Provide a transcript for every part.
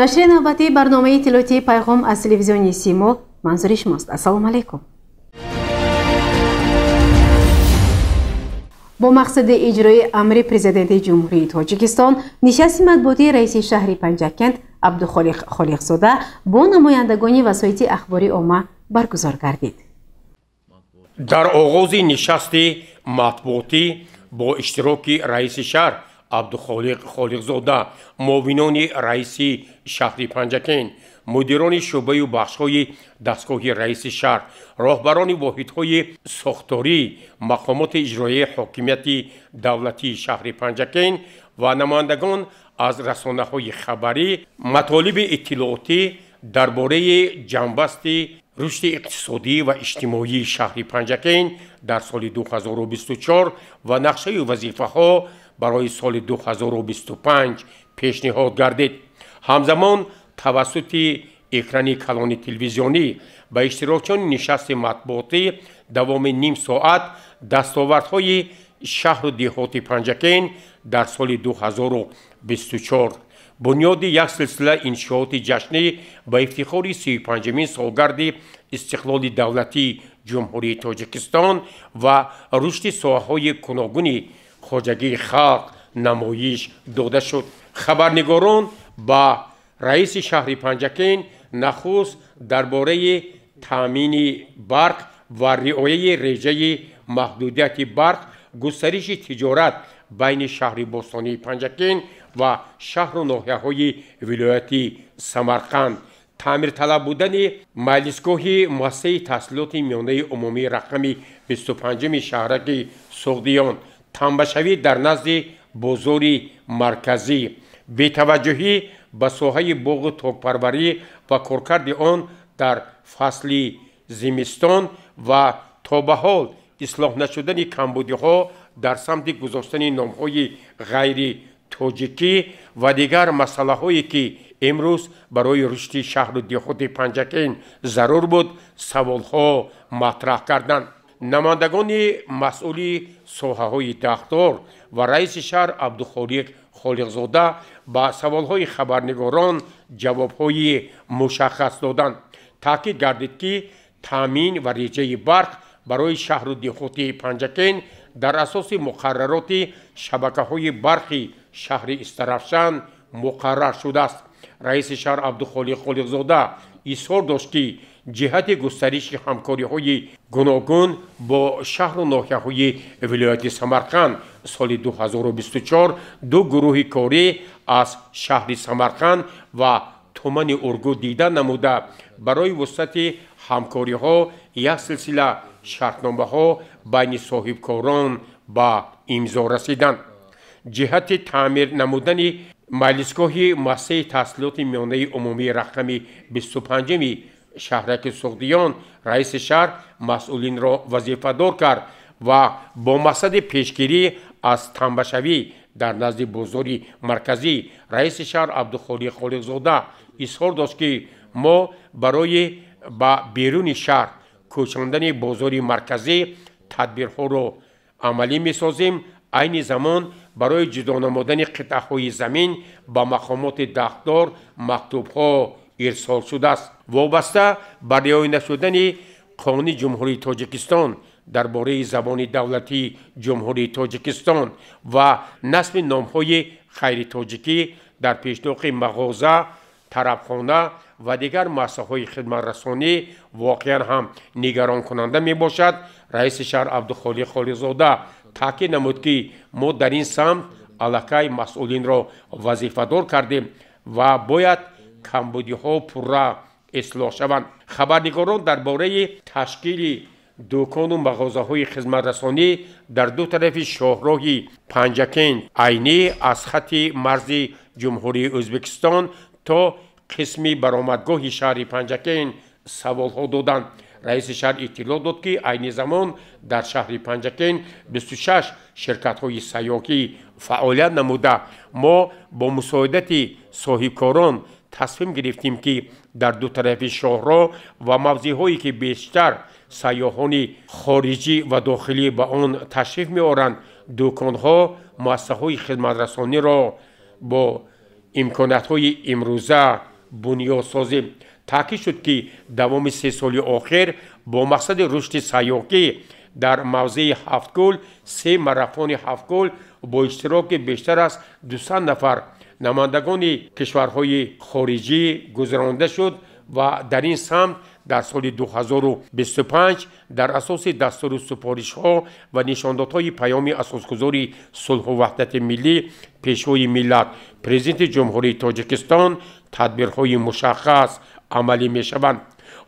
نشر نوبتی برنامه اطلاعاتی پیغام از تلویزیون سیمو منظور شماست. السلام علیکم. با مقصد اجرای امر پرزیدنت جمهوری تاجیکستان، نشست مطبوعاتی رئیس شهر پنجکند عبدالخالق خالقزاده با نمایندگان وسایط اخباری عامه برگزار گردید. در آغاز نشست مطبوعاتی با اشتراک رئیس شهر عبدالخالق خالقزاده، معاونان رئیس شهر پنجکند، مدیران شعبه و بخش‌های دستگاه رئیس شهر، راهبران واحدهای ساختاری، مقامات اجرایی حاکمیت دولتی شهر پنجکند و نمایندگان از رسانه‌های خبری مطالب اطلاعاتی درباره جنبست رشد اقتصادی و اجتماعی شهر پنجکند در سال 2024 و نقشه وظیفه‌ها برای سال 2025 پیشنهاد گردید. همزمان توسط اکران کلان تلویزیونی به اشتراکیان نشست مطبوعاتی دوام نیم ساعت دستاوردهای شهر و دهات پنجکند در سال 2024 بنیاد یک سلسله انشاءات جشنی به افتخار 35مین سالگرد استقلال دولتی جمهوری تاجیکستان و رشد ساحه‌های گوناگون خواجگی خلق نمایش داده شد. خبرنگاران با رئیس شهر پنجکند نخست درباره تامین برق و رعایت رژه محدودیت برق، گسترش تجارت بین شهر باستانی پنجکند و شهر و ناحیه‌های ولایت سمرقند، تعمیر طلب بودن مجلسگاه مؤسسه تحصیلات میانه عمومی رقم 25 شهرک سغدیان، تنبشوی در نزد بازار مرکزی، بی‌توجهی به ساحه باغ تاک‌پروری و کارکرد آن در فصل زمستان و تا به حال اصلاح نشدن کمبودی‌ها در سمت گذاشتن نام‌های غیر تاجیکی و دیگر مسائلی که امروز برای رشد شهر و دهات پنجکند ضرور بود سوال‌ها مطرح کردند. نمایندگان مسئول ساحه‌های دهدار و رئیس شهر عبدالخالق خالقزاده با سوال‌های خبرنگاران جواب‌های مشخص دادند. تاکید گردید که تامین و رژه برق برای شهر و دهات پنجکند در اساس مقررات شبکه‌های برقی شهر استرافشان مقرر شده است. رئیس شهر عبدالخالق خالقزاده اصرار داشت که جهت گسترش همکاری‌های گوناگون با شهر و ناحیه‌های ولایت سمرقند سال 2024 دو گروه کاری از شهر سمرقند و تومن ارگو دیده نموده برای وسعت همکاری‌ها یک سلسله شرطنامه‌ها بین صاحبکاران با امضا رسیدند. جهت تعمیر نمودن مجلسگاه مؤسسه تحصیلات میانه عمومی رقم 25 شهرک سغدیان، رئیس شهر مسئولین را وظیفه دار کرد و با مقصد پیشگیری از تنبشوی در نزد بازار مرکزی، رئیس شهر عبدالخالق خالقزاده اظهار داشت که ما برای با بیرون شهر کوچاندن بازار مرکزی تدبیرها را عملی می‌سازیم. عین زمان برای جدا نمودن قطعه‌های زمین با مقامات دهدار مکتوب‌ها ارسال شده است. وابسته به رعایت نشدن قانون جمهوری تاجیکستان درباره زبان دولتی جمهوری تاجیکستان و نصب نام‌های غیر تاجیکی در پیشنهاد مغازه، طرفخانه و دیگر مؤسسه‌های خدمت رسانی واقعا هم نگران کننده می باشد. رئیس شهر عبدالخالق خالقزاده تاکید نمود که ما در این سمت علاقه مسئولین را وظیفه دار کردیم و باید کمبودی‌ها پورا اصلاح شوند. خبرنگاران درباره تشکیل دکان و مغازه‌های خدمت رسانی در دو طرف شاهراه پنجکند عینی از خط مرز جمهوری ازبکستان تا قسمی برآمدگاه شهر پنجکند سوال‌ها دادند. رئیس شهر اطلاع داد که عین زمان در شهر پنجکند 26 شرکت‌های سیاحی فعالیت نموده. ما با مساعدت صاحبکاران تصمیم گرفتیم که در دو طرف شاهراه و موضع‌هایی که بیشتر سیاحان خارجی و داخلی به آن تشریف می‌آورند دکان‌ها، مؤسسه‌های خدمت رسانی را با امکانات‌های امروزه بنیادسازی. تاکید شد که دوام 3 سال آخر با مقصد رشد سیاحتی در موضع هفتگل 3 ماراتن هفتگل با اشتراک بیشتر از 200 نفر نمایندگان کشورهای خارجی گذرانده شد و در این سمت در سال 2025 در اساس دستور سفارش‌ها و نشاندادهای پیام اساسگذاری صلح و وحدت ملی پیشوای ملت پرزیدنت جمهوری تاجیکستان تدبیرهای مشخص عملی می‌شوند.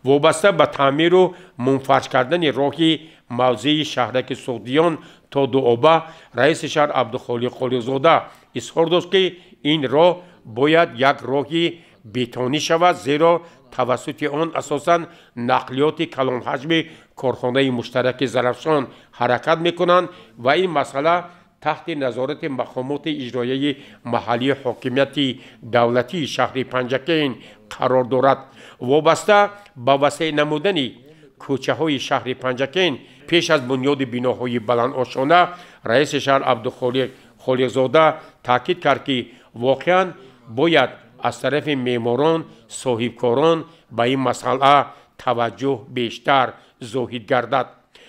وابسته به تعمیر و منفرج کردن راهی موضع شهرک سعدیان تا دوآبه رئیس شهر عبدالخالق خالقزاده اظهار داشت که این راه باید یک راهی بتونی شود، زیرا توسط آن اساساً نقلیات کلان حجم کارخانه مشترک زرافشان حرکت میکنند و این مسئله تحت نظارت مقامات اجرایی محلی حاکمیت دولتی شهر پنجکین قرار دارد. وابسته به وسیع نمودن کوچه های شهر پنجکین پیش از بنیاد بناهای بلند آشانه رئیس شهر عبدالخالق خالقزاده تاکید کرد که واقعاً باید از طرف معماران صاحبکاران به این مسئله توجه بیشتر ظاهر گردد.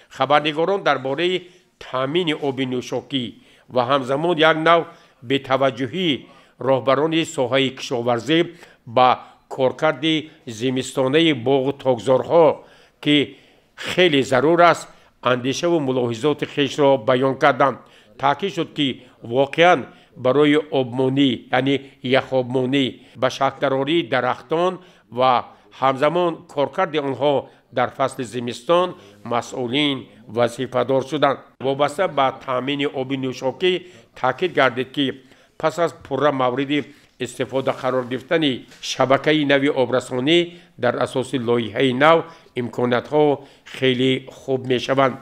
خبرنگاران درباره تامین آب نوشاکی و همزمان یک نوع به توجهی راهبران ساحه کشاورزی با کارکرد زمستانه باغ و تاکزارها که خیلی ضرور است اندیشه و ملاحظات خویش را بیان کردند. تاکید شد که واقعاً برای آبمانی یعنی یخابمانی به شاخدراری درختان و همزمان کارکرد آنها در فصل زمستان مسئولین وظیفه‌دار شدند. وابسته به تامین آب نوشاکی تاکید گردید که پس از پوره مورد استفاده قرار گرفتن شبکه نوی آبرسانی در اساس لایحه نو امکانات‌ها خیلی خوب می‌شوند.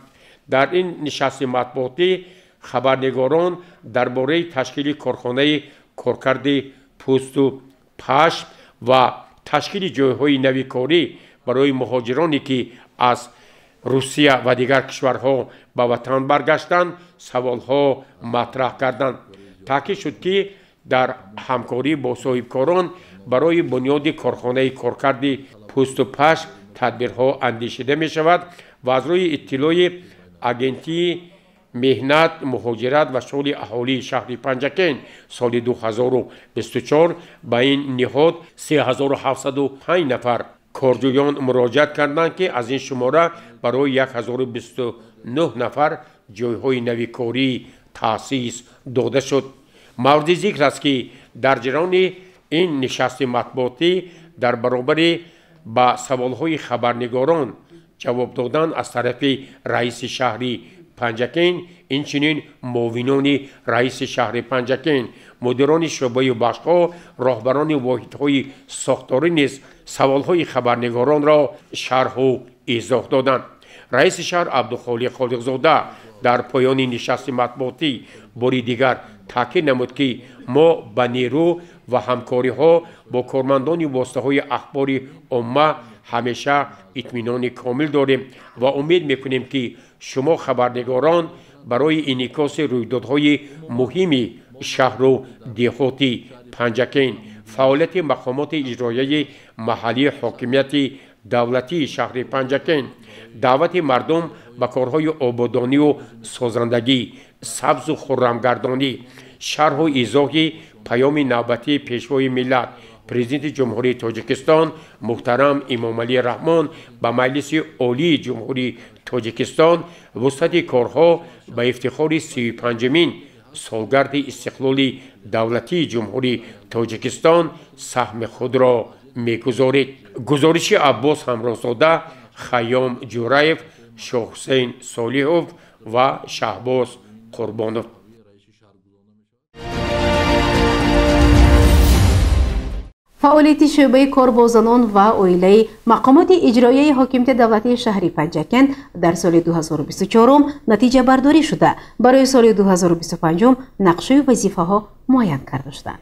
در این نشست مطبوعاتی خبرنگاران درباره تشکیل کارخانه کارکرد پوست و پشم و تشکیل جایهای نوی کاری برای مهاجرانی که از روسیه و دیگر کشورها به وطن برگشتند سوالها مطرح کردند. تاکید شد که در همکاری با صاحبکاران برای بنیاد کارخانه کارکرد پوست و پشم تدبیرها اندیشیده می شود و از روی اطلاع اگنتی مهنت مهاجرت و شغل اهالی شهر پنجکین سال 2024 به این نهاد 3705 نفر کارجویان مراجعت کردند که از این شماره برای 1029 نفر جایهای نوی کاری تأسیس داده شد. مورد ذکر است که در جریان این نشست مطبوعاتی در برابر با سوالهای خبرنگاران جواب دادن از طرف رئیس شهری پنجکین، اینچنین معاونان رئیس شهر پنجکین، مدیران شعبه و بخش‌ها، راهبران واحدهای ساختاری نیز سوالهای خبرنگاران را شرح و ایضاح دادند. رئیس شهر عبدالخالق خالقزاده در پایان نشست مطبوعاتی باری دیگر تاکید نمود که ما به نیرو و همکاری ها با کارمندان واسطه های اخبار عامه همیشه اطمینان کامل داریم و امید میکنیم که شما خبرنگاران برای انعکاس رویدادهای مهم شهر و دهاتی پنجکین، فعالیت مقامات اجرایی محلی حاکمیت دولتی شهر پنجکین، دعوت مردم به کارهای آبادانی و سازندگی، سبز و خرمگردانی، شرح و ایضاح پیام نوبتی پیشوای ملت پرزیدنت جمهوری تاجیکستان محترم امام علی رحمان به مجلس عالی جمهوری تاجیکستان وسعت کارها به افتخار 35مین سالگرد استقلال دولتی جمهوری تاجیکستان سهم خود را می‌گذارید. گزارش عباس همرازاده، خیام جورایف، شاه حسین صالحوف و شهباز قربانوف. فعالیت شعبه کار با زنان و اویله مقامات اجرایی حاکمیت دولتی شهر پنجکین در سال 2024 نتیجه برداری شده برای سال 2025 نقشه وظیفه ها معین کرده شدند.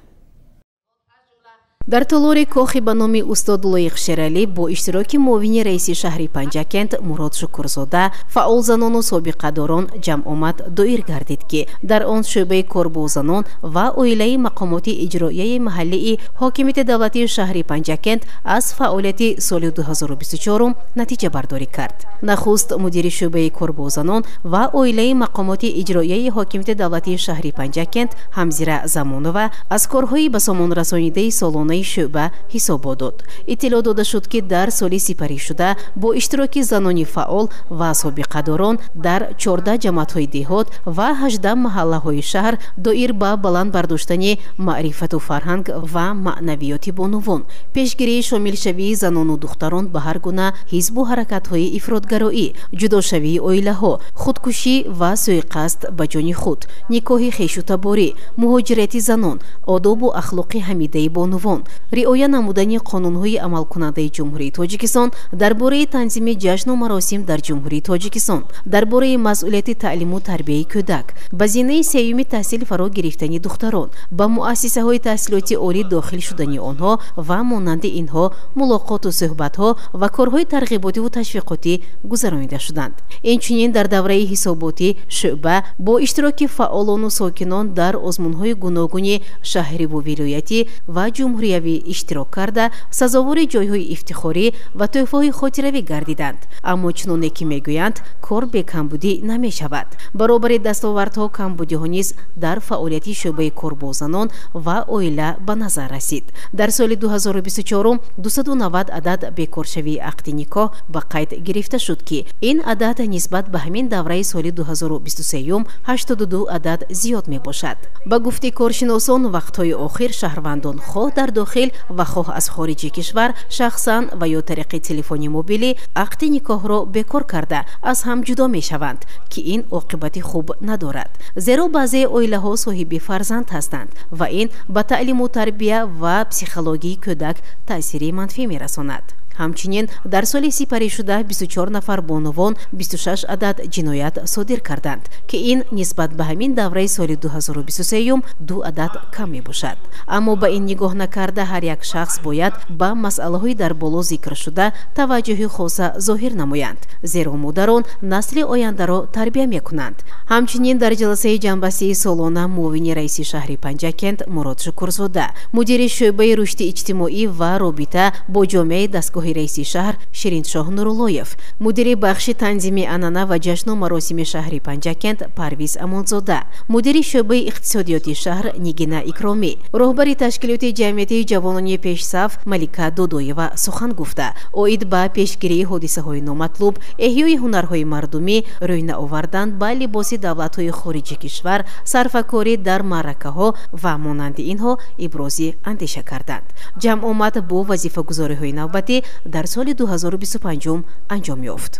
дар толори кохи ба номи устод лоиқ шералӣ бо иштироки муовини раиси шаҳри Панҷакент Мурод Шукурзода фаъол занону собиқадорон ҷамъ омад доир гардид ки дар он шӯъбаи кор бо занон ва оилаи мақомоти иҷроияи маҳаллии ҳокимияти давлатии шаҳри Панҷакент аз фаъолияти соли 2024 натиҷа бардорӣ кард. Нахуст мудири шӯъбаи кор бо занон ва оилаи мақомоти иҷроияи ҳокимияти давлатии шаҳри Панҷакент Ҳамзира Замонова аз корҳои ба сомонрасонидаи солонаи шӯъба ҳисобот дод. Иттилоъ дода шуд ки дар соли сипаришуда бо иштироки занони фаъол ва собиқадорон дар 14 ҷамъиятҳои деҳот ва 18 маҳаллаҳои шаҳр доир ба баланд бардоштани маърифату фарҳанг ва маънавиёти бонувон, пешгирии шомилшавии занону духтарон ба ҳар гуна ҳизбу ҳаракатҳои ифротгароӣ, ҷудошавии оилаҳо, худкушӣ ва суиқасд ба ҷони худ, никоҳи хешутаборӣ, муҳоҷирати занон, одобу ахлоқи ҳамидаи бонувон, риоя намудани қонунҳои амалкунандаи ҷумҳурии Тоҷикистон дар бораи танзими ҷашну маросим дар ҷумҳурии Тоҷикистон, дар бораи масъулияти таълиму тарбияи кӯдак, ба зинаи сеюми таҳсил фаро гирифтани духтарон, ба муассисаҳои таҳсилоти олӣ дохил шудани онҳо ва монанди инҳо мулоқоту суҳбатҳо ва корҳои тарғиботиву ташвиқотӣ гузаронида шуданд. Инчунин дар давраи ҳисоботи шӯъба бо иштироки фаъолону сокинон дар озмунҳои гуногуни шаҳриву вилоятӣ ва ҷумҳуриявӣ иштирок карда сазовори ҷойҳои ифтихорӣ ва тӯҳфаҳои хотиравӣ гардиданд. Аммо чуноне ки мегӯянд, кор бе камбудӣ намешавад. Баробари дастовардҳо камбудиҳо низ дар фаъолияти шӯъбаи кор бо занон ва оила ба назар расид. Дар соли 2024 290 адад бекоршавии ақди никоҳ ба қайд гирифта шуд ки ин адад нисбат ба ҳамин давраи соли 2023 82 адад зиёд мебошад. Ба гуфти коршиносон, вақтҳои охир шаҳрвандон хоҳ дар дохил ва хоҳ аз хориҷи кишвар шахсан ва ё тариқи телефони мобилӣ ақди никоҳро бекор карда аз ҳам ҷудо мешаванд ки ин оқибати хуб надорад. Зеро баъзеи оилаҳо соҳиби фарзанд ҳастанд ва ин ба таълиму тарбия ва психологии кӯдак таъсири манфӣ мерасонад. ҳамчунин дар соли сипаришуда 24 нафар бонувон 26 адад ҷиноят содир карданд ки ин нисбат ба ҳамин давраи соли 2023 2 адад кам мебошад. Аммо ба ин нигоҳ накарда ҳар як шахс бояд ба масъалаҳои дар боло зикршуда таваҷҷӯҳи хоса зоҳир намоянд, зеро модарон насли ояндаро тарбия мекунанд. ҳамчунин дар ҷаласаи ҷанббастии солона муовини раиси шаҳри Панҷакент Мурод Шукурзода, мудири шӯъбаи рушди иҷтимоӣ ва робита бо ҷомеаи дастгоҳи раиси шаҳр Шириншоҳ Нуруллоев, мудири бахши танзими анъана ва ҷашну маросими шаҳри Панҷакент Парвиз Амонзода, мудири шӯъбаи иқтисодиёти шаҳр Нигина Икромӣ, роҳбари ташкилоти ҷамъияти ҷавонони пешсаф Малика Додоева сухан гуфта, оид ба пешгирии ҳодисаҳои номатлуб, эҳёи ҳунарҳои мардумӣ, рӯйна овардан ба либоси давлатҳои хориҷи кишвар, сарфакорӣ дар маъракаҳо ва монанди инҳо ибрози андеша карданд. ҷамъ омад бо вазифагузориҳои навбатӣ дар соли 2025 анҷом ёфт.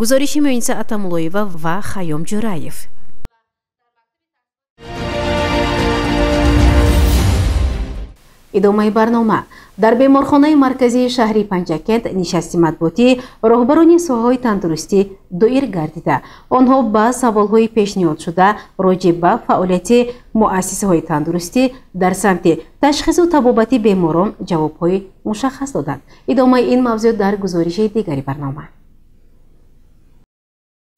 гузориши Муиниса Атамуллоева ва Хаём Ҷураев. идомаи барнома. дар беморхонаи марказии шаҳри Панҷакент нишасти матбуотӣ роҳбарони соҳаҳои тандурустӣ доир гардида, онҳо ба саволҳои пешниҳодшуда роҷеъ ба фаъолияти муассисаҳои тандурустӣ дар самти ташхису табобати беморон ҷавобҳои мушаххас доданд. идомаи ин мавзӯъ дар гузориши дигари барнома.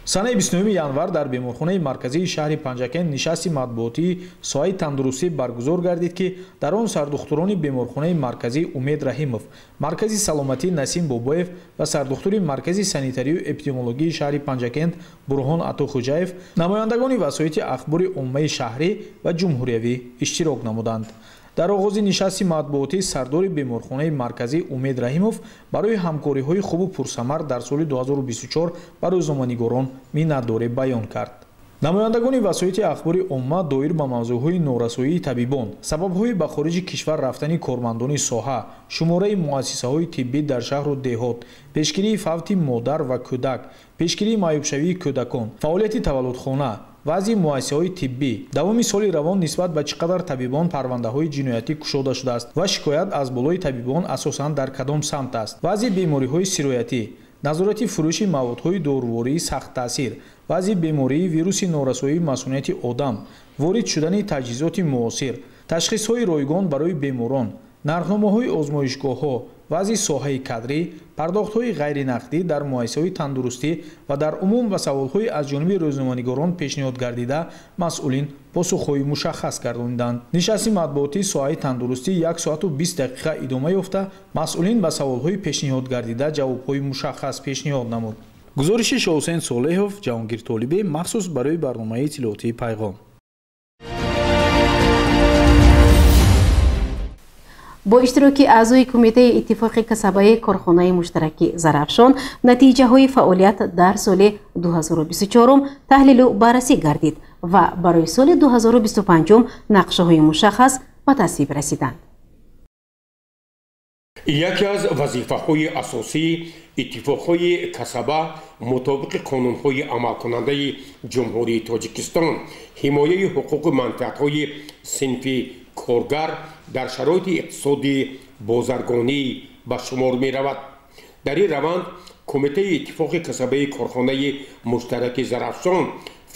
санаи 29 январ дар беморхонаи марказии шаҳри Панҷакент нишасти матбуотии соҳаи тандурустӣ баргузор гардид ки дар он сардухтурони беморхонаи марказӣ Умед Раҳимов, маркази саломатӣ Насим Бобоев ва сардухтури маркази санитарию эпидемиологии шаҳри Панҷакент Бурҳон Атохӯҷаев, намояндагони васоити ахбори уммаи шаҳрӣ ва ҷумҳуриявӣ иштирок намуданд. дар оғози нишасти матбуотӣ сардори беморхонаи марказӣ Умед Раҳимов барои ҳамкориҳои хубу пурсамар дар соли 2024 ба рӯзноманигорон миннатдорӣ баён кард. намояндагони васоити ахбори умма доир ба мавзӯъҳои норасоии табибон, сабабҳои ба хориҷи кишвар рафтани кормандони соҳа, шумораи муассисаҳои тиббӣ дар шаҳру деҳот, пешгирии фавти модар ва кӯдак, пешгирии маъюбшавии кӯдакон, фаъолияти таваллудхона, вазъи муассисаҳои тиббӣ, давоми соли равон нисбат ба чӣ қадар табибон парвандаҳои ҷиноятӣ кушода шудааст ва шикоят аз болои табибон асосан дар кадом самт аст, вазъи бемориҳои сироятӣ, назорати фурӯши маводҳои дорувории сахттаъсир, вазъи бемории вируси норасоии масунияти одам, ворид шудани таҷҳизоти муосир, ташхисҳои ройгон барои беморон, нархномаҳои озмоишгоҳҳо, вазъи соҳаи кадрӣ, пардохтҳои ғайринақдӣ дар муассисаҳои тандурустӣ ва дар умум ба саволҳои аз ҷониби рӯзноманигорон пешниҳод гардида масъулин посухҳои мушаххас гардониданд. нишасти матбуотӣ соҳаи тандурустӣ 1 соату 20 дақиқа идома ёфта, масъулин ба саволҳои пешниҳод гардида ҷавобҳои мушаххас пешниҳод намуд. гузориши Шоҳусейн Солеҳов, Ҷаҳонгир Толибӣ, махсус барои барномаи иттилоотии Пайғом. бо иштироки аъзои кумитаи иттифоқи касабаи корхонаи муштараки Зарафшон натиҷаҳои фаъолият дар соли 2024 таҳлилу баррасӣ гардид ва барои соли 2025 нақшаҳои мушаххас ба тасвиб расиданд. яке аз вазифаҳои асосии иттифоқҳои касаба мутобиқи қонунҳои амалкунандаи ҷумҳурии Тоҷикистон ҳимояи ҳуқуқи манфиатҳои синфи коргар дар шароити иқтисоди бозаргонӣ ба шумор меравад. дар ин раванд кумитаи иттифоқи касабаи корхонаи муштараки Зарафшон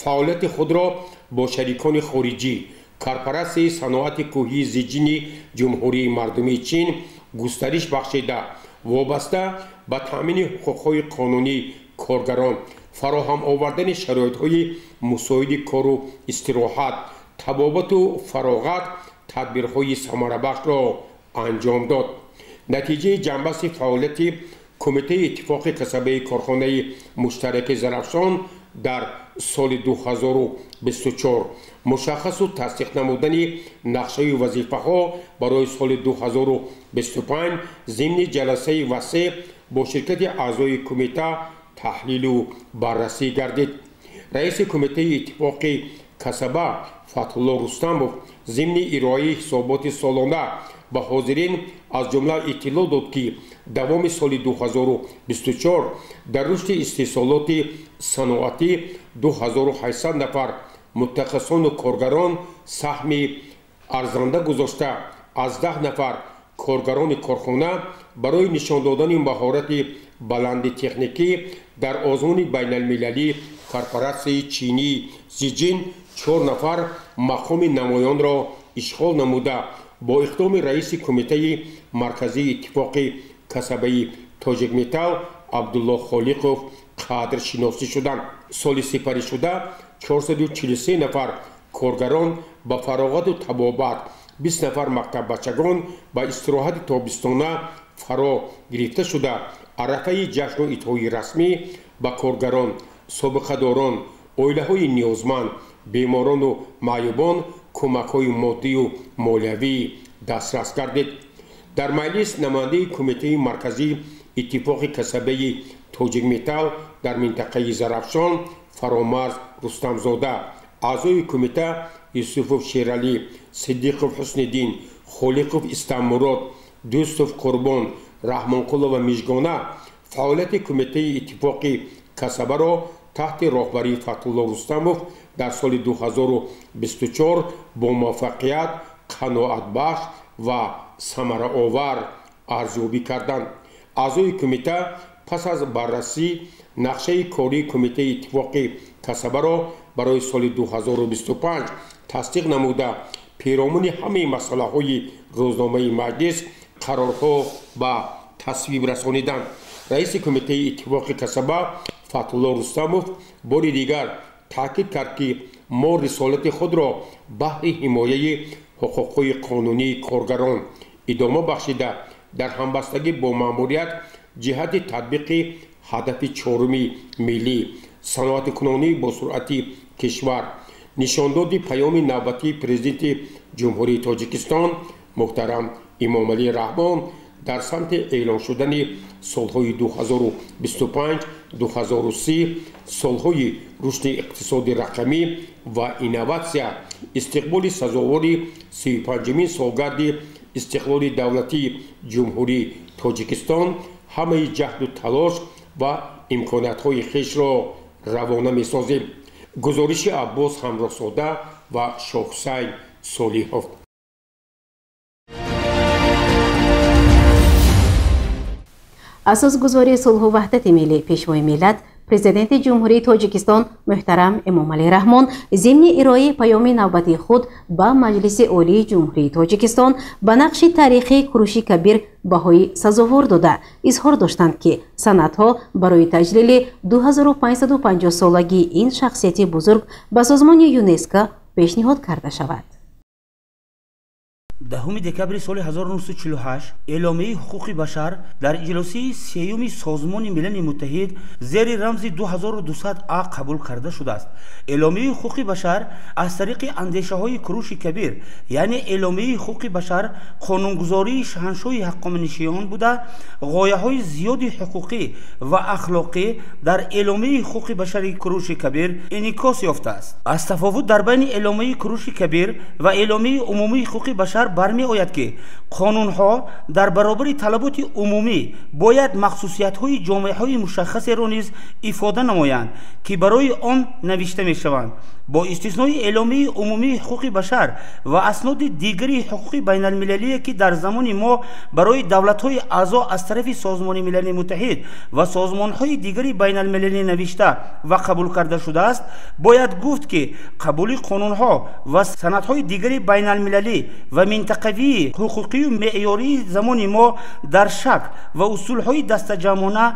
фаъолияти худро бо шарикони хориҷӣ, корпораtsияи саноати кӯҳии зиҷини ҷумҳурии мардумии Чин густариш бахшида, вобаста ба таъмини ҳуқуқҳои қонунии коргарон, фароҳам овардани шароитҳои мусоиди кору истироҳат, табобату фароғат тадбирҳои самарабахшро анҷом дод. натиҷаи ҷанбасти фаъолияти кумитаи иттифоқи касабаи корхонаи муштараки Зарафшон дар соли 2024 мушаххасу тасдиқ намудани нақшаи вазифаҳо барои соли 2025 зимни ҷаласаи васеъ бо ширкати аъзои кумита таҳлилу баррасӣ гардид. раиси кумитаи иттифоқи касаба Фатҳулло Рустамов зимни ироаи ҳисоботи солона ба ҳозирин аз ҷумла иттилоъ дод, ки давоми соли 2024 дар рушди истеҳсолоти саноатӣ 2800 нафар мутахассисону коргарон саҳми арзанда гузошта, аз 10 нафар коргарони корхона барои нишон додани маҳорати баланди техникӣ дар озмуни байналмилалӣ корпораtsияи чинии Зиҷин 4 нафар мақоми намоёнро ишғол намуда, бо иқдоми раиси кумитаи марказии иттифоқи касабаи Тоҷикметалл Абдулло Холиқов қадршиносӣ шуданд. соли сипаришуда 443 нафар коргарон ба фароғату табобат, 20 нафар мактаббачагон ба истироҳати тобистона фаро гирифта шуда, арафаи ҷашну итҳои расмӣ ба коргарон, собиқадорон, оилаҳои ниёзманд, беморону маъюбон кӯмакҳои моддию молиявӣ дастрас гардид. дар маҷлис намояндаи кумитаи марказии иттифоқи касабаи Тоҷикметалл дар минтақаи Зарафшон Фаромарз Рустамзода, аъзои кумита Юсуфов Шералӣ, Сиддиқов Ҳусниддин, Холиқов Истаммурод, Дӯстов Қурбон, Раҳмонқулова Мижгона фаъолияти кумитаи иттифоқи касабаро таҳти роҳбарии Фатҳулло Рустамов дар соли 2024 бо муваффақият, қаноатбахш ва самараовар арзёбӣ карданд. аъзои кумита пас аз баррасӣ нақшаи кории кумитаи иттифоқи касабаро барои соли 2025 тасдиқ намуда, пиромони ҳамаи масъалаҳои рӯзномаи маҷлис қарорҳо ба тасвиб расониданд. раиси кумитаи иттифоқи касаба Фатҳулло Рустамов бори дигар таъкид кард, ки мо рисолати худро баҳри ҳимояи ҳуқуқҳои қонунии коргарон идома бахшида, дар ҳамбастагӣ бо маъмурият ҷиҳати татбиқи ҳадафи чоруми миллӣ саноатикунонии босуръати кишвар, нишондоди паёми навбатии президенти ҷумҳурии Тоҷикистон муҳтарам Эмомалӣ Раҳмон дар самти эълон шудани солҳои 2025-2030 солҳои рушди иқтисоди рақамӣ ва инноватсия, истиқболи сазовори 35-мин солгарди истиқлоли давлатии ҷумҳурии Тоҷикистон ҳамаи ҷаҳду талош ва имкониятҳои хешро равона месозем. гузориши Аббос Ҳамроҳзода ва Шоҳусейн Солиҳов. асосгузории сулҳу ваҳдати миллӣ пешвои миллат президенти ҷумҳурии Тоҷикистон муҳтарам Эмомалӣ Раҳмон зимни ироаи паёми навбатии худ ба Маҷлиси Олии Ҷумҳурии Тоҷикистон ба нақши таърихии Куруши Кабир баҳои сазовор дода изҳор доштанд, ки санадҳо барои таҷлили 2550-солагии ин шахсияти бузург ба созмони ЮНЕСКО пешниҳод карда шавад. 10 декабри соли 1948 эъломияи ҳуқуқи башар дар иҷлосии сеюми Созмони Милали Муттаҳид зери рамзи 2200А қабул карда шудааст. Эъломияи ҳуқуқи башар аз тариқи андешаҳои Куруши Кабир, яъне эъломияи ҳуқуқи башар, қонунгузории шаҳншоҳи ҳаққонишиён буда, ғояҳои зиёди ҳуқуқӣ ва ахлоқӣ дар эъломияи ҳуқуқи башари Куруши Кабир инъикос ёфтааст. Аз тафовут дар байни эъломияи Куруши Кабир ва эъломияи умумии ҳуқуқи башар бармеояд ки қонунҳо дар баробари талаботи умумӣ бояд махсусиятҳои ҷомеаҳои мушаххасеро низ ифода намоянд, ки барои он навишта мешаванд. Бо истиснои эъломияи умумии ҳуқуқи башар ва асноди дигари ҳуқуқи байналмилалие, ки дар замони мо барои давлатҳои аъзо аз тарафи Созмони Милали Муттаҳид ва созмонҳои дигари байналмилалӣ навишта ва қабул карда шудааст, бояд гуфт ки қабули қонунҳо ва санадҳои дигари байналмилалӣ ва минтақавии ҳуқуқию меъёрии замони мо дар шак ва усулҳои дастаҷамона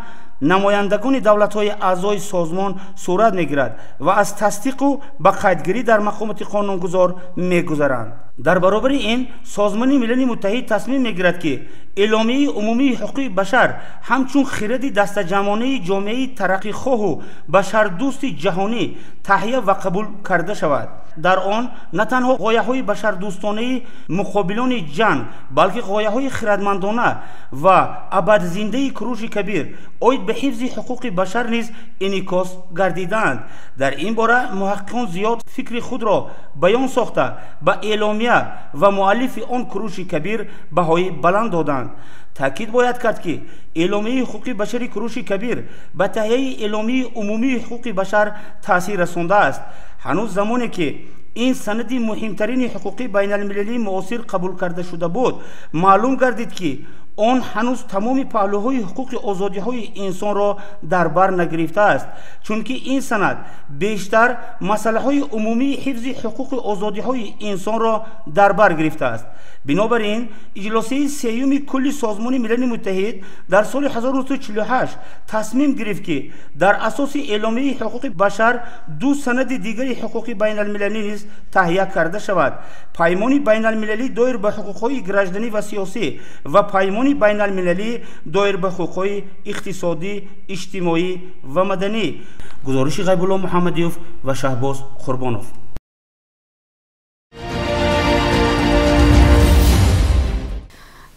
намояндагони давлатҳои аъзои созмон сурат мегирад ва аз тасдиқу ба қайдгирӣ дар мақомоти қонунгузор мегузаранд. дар баробари ин Созмони Милали Муттаҳид тасмим мегирад ки эъломияи умумии ҳуқуқи башар ҳамчун хиради дастаҷамонаи ҷомеаи тараққиқоҳу башардӯсти ҷаҳонӣ таҳия ва қабул карда шавад. дар он на танҳо ғояҳои башардӯстонаи муқобилони ҷанг, балки ғояҳои хиратмандона ва абадзиндаи Куруши Кабир оид ба ҳифзи ҳуқуқи башар низ инъикос гардидаанд. дар ин бора муҳаққиқон зиёд фикри худро баён сохта ба эъломия ва муаллифи он Куруши Кабир баҳои баланд доданд. таъкид бояд кард ки эъломияи ҳуқуқи башари Куруши Кабир ба таҳияи эъломияи умумии ҳуқуқи башар таъсир расондааст. ҳанӯз замоне ки ин санади муҳимтарини ҳуқуқи байналмилалии муосир қабул карда шуда буд, маълум гардид ки он ҳанӯз тамоми паҳлӯҳои ҳуқуқи озодиҳои инсонро дар бар нагирифтааст, чунки ин санад бештар масъалаҳои умумии ҳифзи ҳуқуқи озодиҳои инсонро дар бар гирифтааст. бинобар ин иҷлосии сеюми кулли Созмони Милали Муттаҳид дар соли 1948 тасмим гирифт ки дар асоси эъломияи ҳуқуқи башар ду санади дигари ҳуқуқи байналмилалӣ низ таҳия карда шавад. паймони байналмилалӣ доир ба ҳуқуқҳои гражданӣ ва сиёсӣ ва паймони байналмилалӣ доир ба ҳуқуқҳои иқтисодӣ, иҷтимоӣ ва маданӣ. гузориши Ғайбулло Муҳаммадиёв ва Шаҳбоз Қурбонов.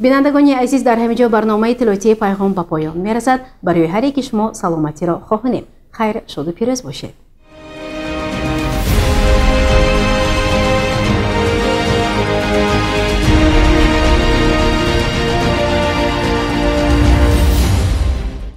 бинандагони азиз, дар ҳамин ҷо барномаи иттилоотии пайғом ба поён мерасад. барои ҳар яки шумо саломатиро хоҳонем. хайр, шоду пирӯз бошед.